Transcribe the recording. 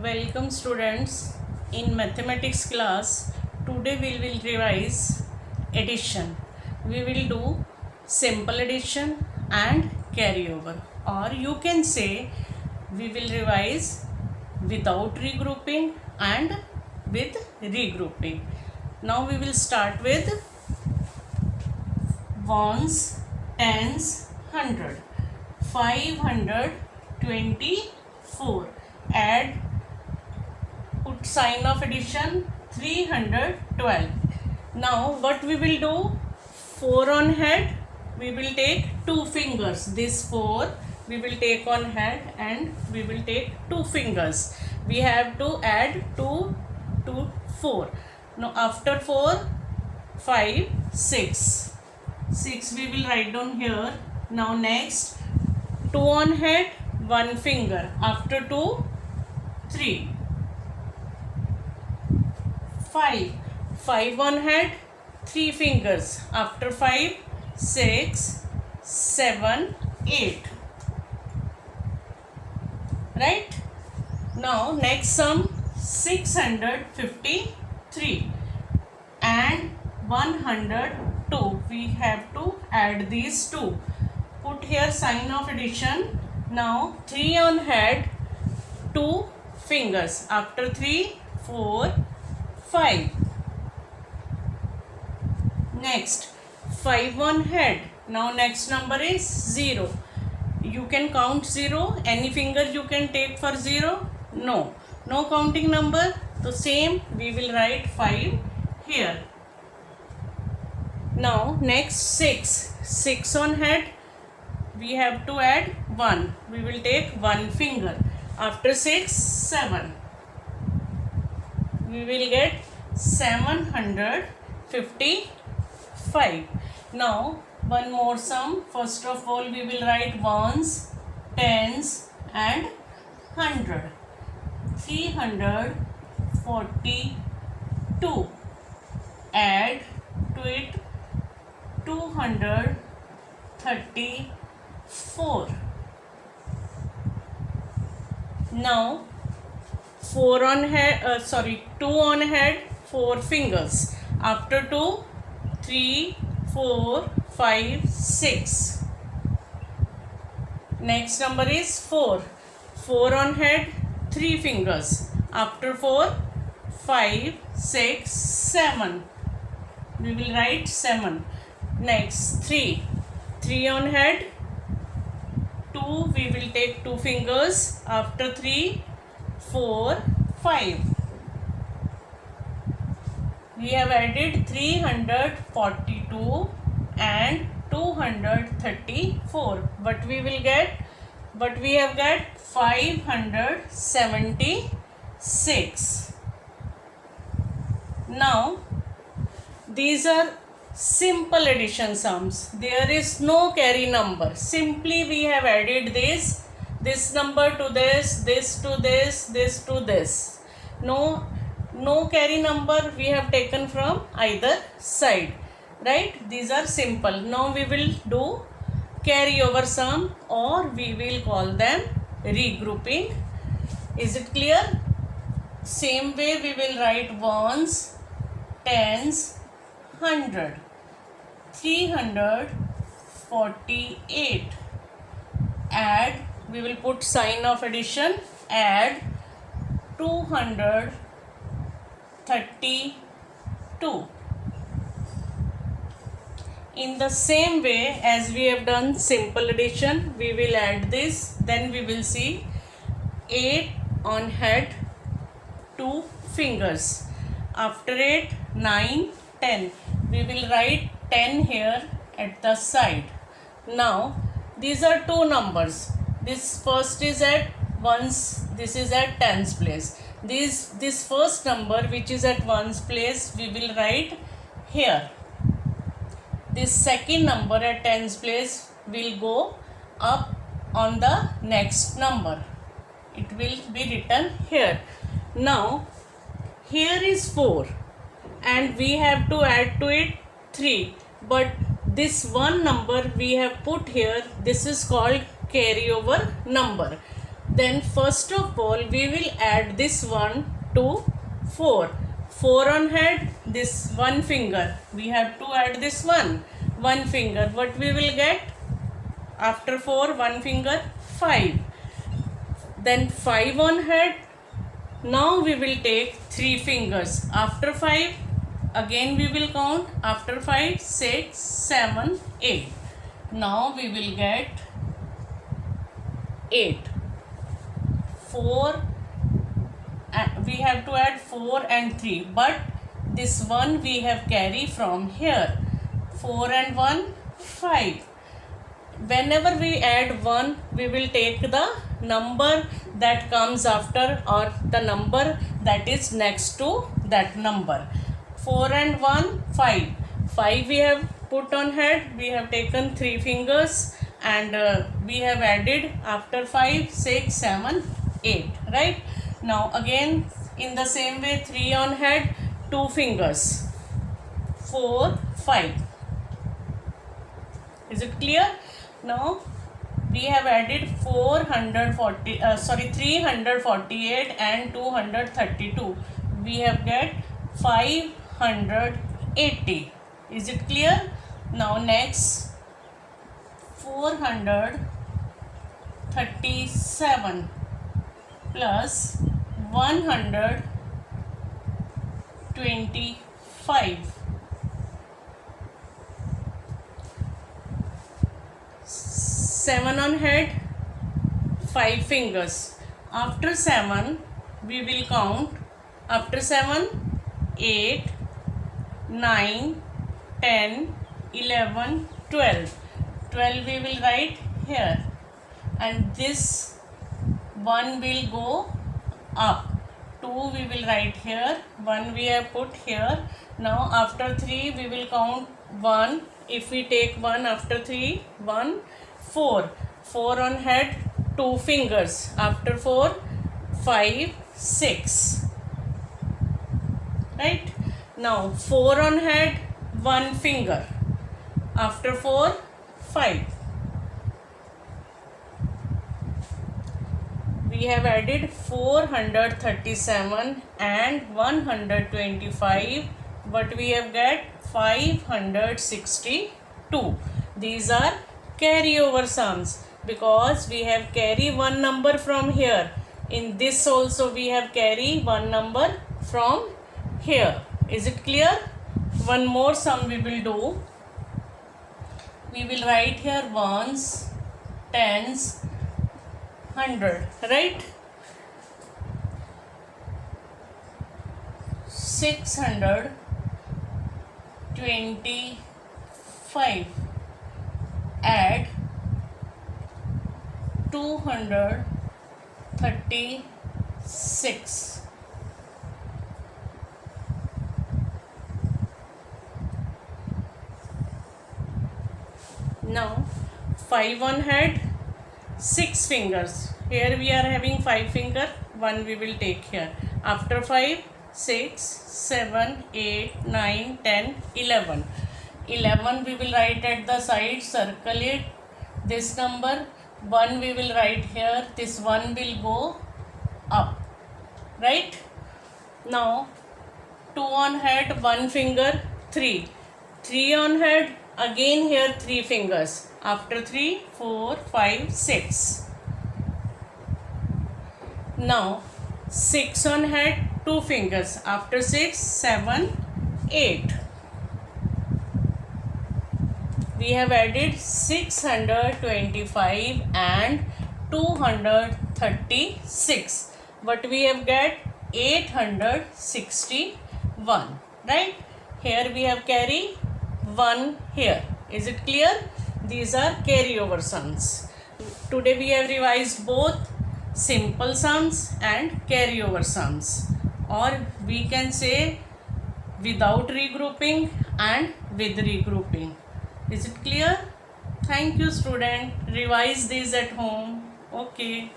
Welcome students in mathematics class. Today we will revise addition. We will do simple addition and carryover, or you can say we will revise without regrouping and with regrouping. Now we will start with ones, tens, 100, 524. Add, put sign of addition, 312. Now what we will do, 4 on head, we will take 2 fingers. This 4 we will take on head and we will take 2 fingers. We have to add 2 to 4. Now after 4, 5, 6. 6 we will write down here. Now next, 2 on head, 1 finger. After 2, 3. 5. 5 on head, 3 fingers. After 5, 6, 7, 8. Right? Now next sum, 653 and 102. We have to add these two. Put here sign of addition. Now 3 on head, 2 fingers. After 3, 4, 5. Next, 5 on head. Now next number is 0. You can count 0. Any finger you can take for 0? No. No counting number. So same, we will write 5 here. Now next 6. 6 on head. We have to add 1. We will take 1 finger. After 6, 7. We will get 755. Now one more sum. First of all we will write ones, tens and 100. 342. Add to it 234. Now 4 on head, 2 on head, 4 fingers. After 2, 3, 4, 5, 6. Next number is 4. 4 on head, 3 fingers. After 4, 5, 6, 7. We will write 7. Next 3. 3 on head, 2 we will take 2 fingers. After 3, 4, 5. We have added 342 and 234. But we have got 576. Now these are simple addition sums. There is no carry number. Simply we have added this number to this to this to this. No carry number we have taken from either side. Right? These are simple. Now we will do carryover sum, or we will call them regrouping. Is it clear? Same way we will write ones, tens, 100. 348. Add, we will put sign of addition, add 232. In the same way as we have done simple addition, we will add this, then we will see 8 on head, 2 fingers. After 8, 9, 10. We will write 10 here at the side. Now these are two numbers. This first is at ones, this is at tens place. This first number which is at ones place we will write here. This second number at tens place will go up on the next number. It will be written here. Now here is 4 and we have to add to it 3, but this one number we have put here, this is called carryover number. Then first of all we will add this one to 4. 4 on head, this one finger, we have to add this one finger. What we will get after 4? One finger, 5. Then 5 on head. Now we will take 3 fingers. After 5, again we will count. After 5, 6, 7, 8. Now we will get 8. 4, we have to add 4 and 3, but this one we have carry from here. 4 and 1, 5. Whenever we add 1, we will take the number that comes after, or the number that is next to that number. 4 and 1, 5. 5 we have put on head, we have taken 3 fingers, and we have added after 5, 6, 7, 8, right? Now again in the same way, 3 on head, 2 fingers, 4, 5. Is it clear? Now we have added 348 and 232. We have get 580. Is it clear? Now next 437 plus 125. 7 on head, 5 fingers. After 7 we will count. After 7, 8, 9, 10, 11, 12. 12 we will write here, and this 1 will go up. 2 we will write here, 1 we have put here. Now after 3 we will count 1. If we take 1 after 3, 1, 4. 4 on head, 2 fingers. After 4, 5, 6. Right? Now 4 on head, 1 finger. After 4, 5. We have added 437 and 125, but we have got 562. These are carryover sums because we have carry one number from here. In this also we have carry one number from here. Is it clear? One more sum we will do. We will write here ones, tens, 100, right? 625. Add 236. Now 5 on head, 6 fingers. Here we are having 5 finger, 1 we will take here. After 5, 6, 7, 8, 9, 10, 11. 11 we will write at the side, circle it. This number 1 we will write here, this 1 will go up, right? Now 2 on head, 1 finger, 3. 3 on head, again here 3 fingers. After 3, 4, 5, 6. Now 6 on head, 2 fingers. After 6, 7, 8. We have added 625 and 236, but we have got 861, right? Here we have carry 1 here. Is it clear? These are carryover sums. Today we have revised both simple sums and carryover sums, or we can say without regrouping and with regrouping. Is it clear? Thank you, student. Revise these at home. Okay.